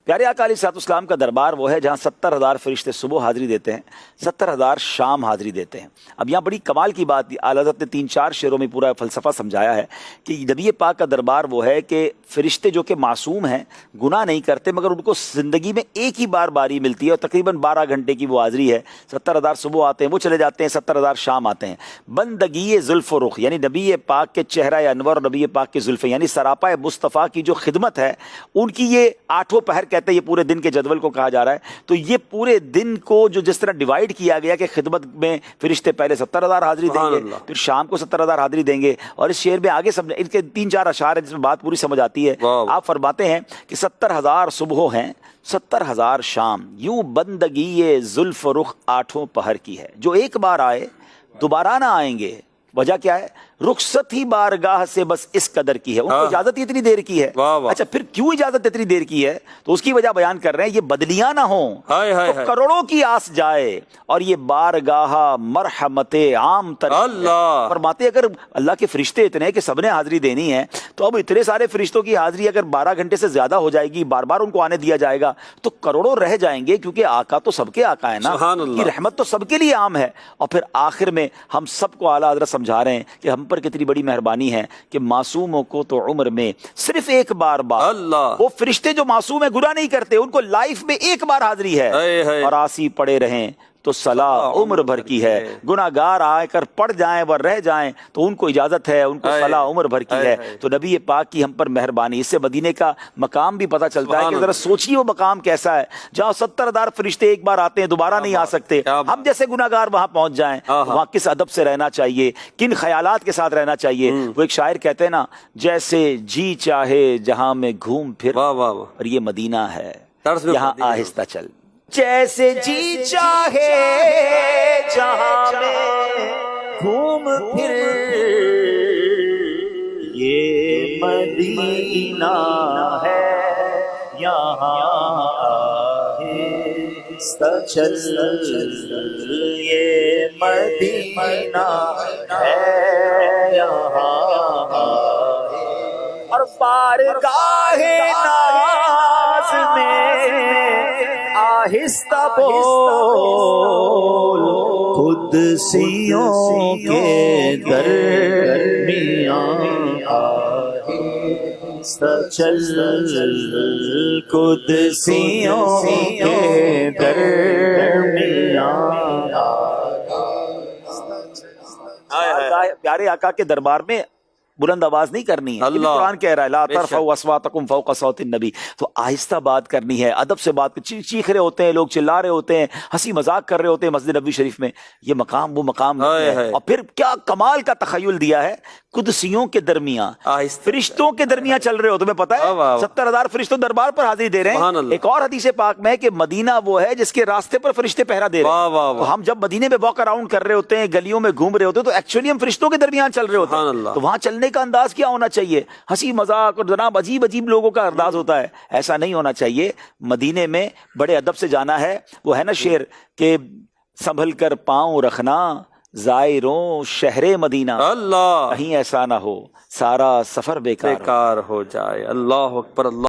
پیارے آقا علیہ الصلوۃ والسلام کا دربار وہ ہے جہاں 70,000 فرشتے صبح حاضری دیتے ہیں، 70,000 شام حاضری دیتے ہیں۔ اب یہاں بڑی کمال کی بات اعلیٰ حضرت نے 3-4 شعروں میں پورا فلسفہ سمجھایا ہے کہ نبی پاک کا دربار وہ ہے کہ فرشتے جو کہ معصوم ہیں، گناہ نہیں کرتے، مگر ان کو زندگی میں ایک ہی بار باری ملتی ہے اور تقریباً 12 گھنٹے کی وہ حاضری ہے۔ 70,000 صبح آتے ہیں، وہ چلے جاتے ہیں، 70,000 شام آتے ہیں۔ بندگی زلف و رخ یعنی نبی پاک کے چہرہ انور، نبی پاک کے زلفیں یعنی سراپا مصطفیٰ کی جو خدمت ہے، ان کی یہ 8 پہر کہتے ہیں، یہ پورے دن کے جدول کو کہا جا رہا ہے۔ تو یہ پورے دن کو جو جس طرح ڈیوائیڈ کیا گیا کہ خدمت میں فرشتے پہلے 70,000 حاضری دیں گے، پھر شام کو 70,000 حاضری دیں گے، اور اس شعر میں آگے سمجھ ان کے 3-4 اشعار ہیں جس میں بات پوری سمجھ آتی ہے۔ آپ فرماتے ہیں کہ 70,000 صبح ہیں، 70,000 شام، یوں بندگی زلف و رخ 8 پہر کی ہے، جو ایک بار آئے دوبارہ نہ آئیں گے۔ وجہ کیا ہے؟ رخصت ہی بارگاہ سے بس اس قدر کی ہے، ان کو اجازت اتنی دیر کی ہے۔ اچھا پھر کیوں اجازت اتنی دیر کی ہے؟ تو اس کی وجہ بیان کر رہے ہیں، یہ بدلیاں نہ ہوں تو کروڑوں کی آس جائے، اور یہ بارگاہ مرحمت عام تر فرماتے اگر اللہ کے فرشتے اتنے ہیں کہ سب نے حاضری دینی ہے، تو اب اتنے سارے فرشتوں کی حاضری اگر 12 گھنٹے سے زیادہ ہو جائے گی، بار بار ان کو آنے دیا جائے گا، تو کروڑوں رہ جائیں گے، کیونکہ آقا تو سب کے آقا ہے نا، کی رحمت تو سب کے لیے عام ہے۔ اور پھر آخر میں ہم سب کو اعلیٰ حضرت سمجھا رہے ہیں کہ ہم پر کتنی بڑی مہربانی ہے کہ معصوموں کو تو عمر میں صرف ایک بار وہ فرشتے جو معصوم ہیں، گناہ نہیں کرتے، ان کو لائف میں ایک بار حاضری ہے، اور آسی پڑے رہیں تو صلاح عمر بھر کی ہے۔ گناہ گار آ کر پڑ جائیں و رہ جائیں تو ان کو اجازت ہے، ان کو صلاح عمر بھر کی ہے۔ تو نبی پاک کی ہم پر مہربانی، اس سے مدینے کا مقام بھی پتہ چلتا ہے کہ ذرا سوچیے وہ مقام کیسا ہے جہاں 70,000 فرشتے ایک بار آتے ہیں، دوبارہ نہیں آ سکتے۔ ہم جیسے گناہ گار وہاں پہنچ جائیں، وہاں کس ادب سے رہنا چاہیے، کن خیالات کے ساتھ رہنا چاہیے۔ وہ ایک شاعر کہتے ہیں نا، جیسے جی چاہے جہاں میں گھوم پھر، اور یہ مدینہ ہے یہاں آہستہ چل، جیسے جی چاہے جہاں میں گھوم پھر، یہ مدینہ ہے یہاں آہستہ چل، یہ مدینہ ہے یہاں، اور بارگاہ ناز میں آہستہ بول، قدسیوں کے درمیان آہستہ چل، قدسیوں کے درمیان۔ پیارے آقا کے دربار میں بلند آواز نہیں کرنی ہے، قرآن کہہ رہا ہے لا ترفعوا اصواتکم فوق صوت النبی، تو آہستہ بات کرنی ہے، ادب سے بات، چیخ رہے ہوتے ہیں لوگ، چلا رہے ہوتے ہیں، ہنسی مذاق کر رہے ہوتے ہیں مسجد نبوی شریف میں، یہ مقام وہ مقام ہے۔ اور پھر کیا کمال کا تخیل دیا ہے، قدسیوں کے درمیان، فرشتوں کے درمیان چل رہے ہو، تمہیں پتہ ہے 70,000 فرشتوں دربار پر حاضری دے رہے ہیں۔ ایک اور حدیث پاک میں ہے کہ مدینہ وہ ہے جس کے راستے پر فرشتے پہرا دے رہے ہیں۔ تو ہم جب مدینے میں واک اراؤنڈ کر رہے ہوتے ہیں، گلیوں میں گھوم رہے ہوتے ہیں، تو ایکچولی ہم فرشتوں کے درمیان چل رہے ہوتے ہیں۔ تو وہاں چلنے کا انداز کیا ہونا چاہیے؟ ہنسی مذاق اور جناب عجیب عجیب لوگوں کا انداز ہوتا ہے، ایسا نہیں ہونا چاہیے۔ مدینے میں بڑے ادب سے جانا ہے۔ وہ ہے نا شعر کہ سنبھل کر پاؤں رکھنا زائروں شہر مدینہ، کہیں ایسا نہ ہو سارا سفر بیکار ہو جائے۔ اللہ اکبر، اللہ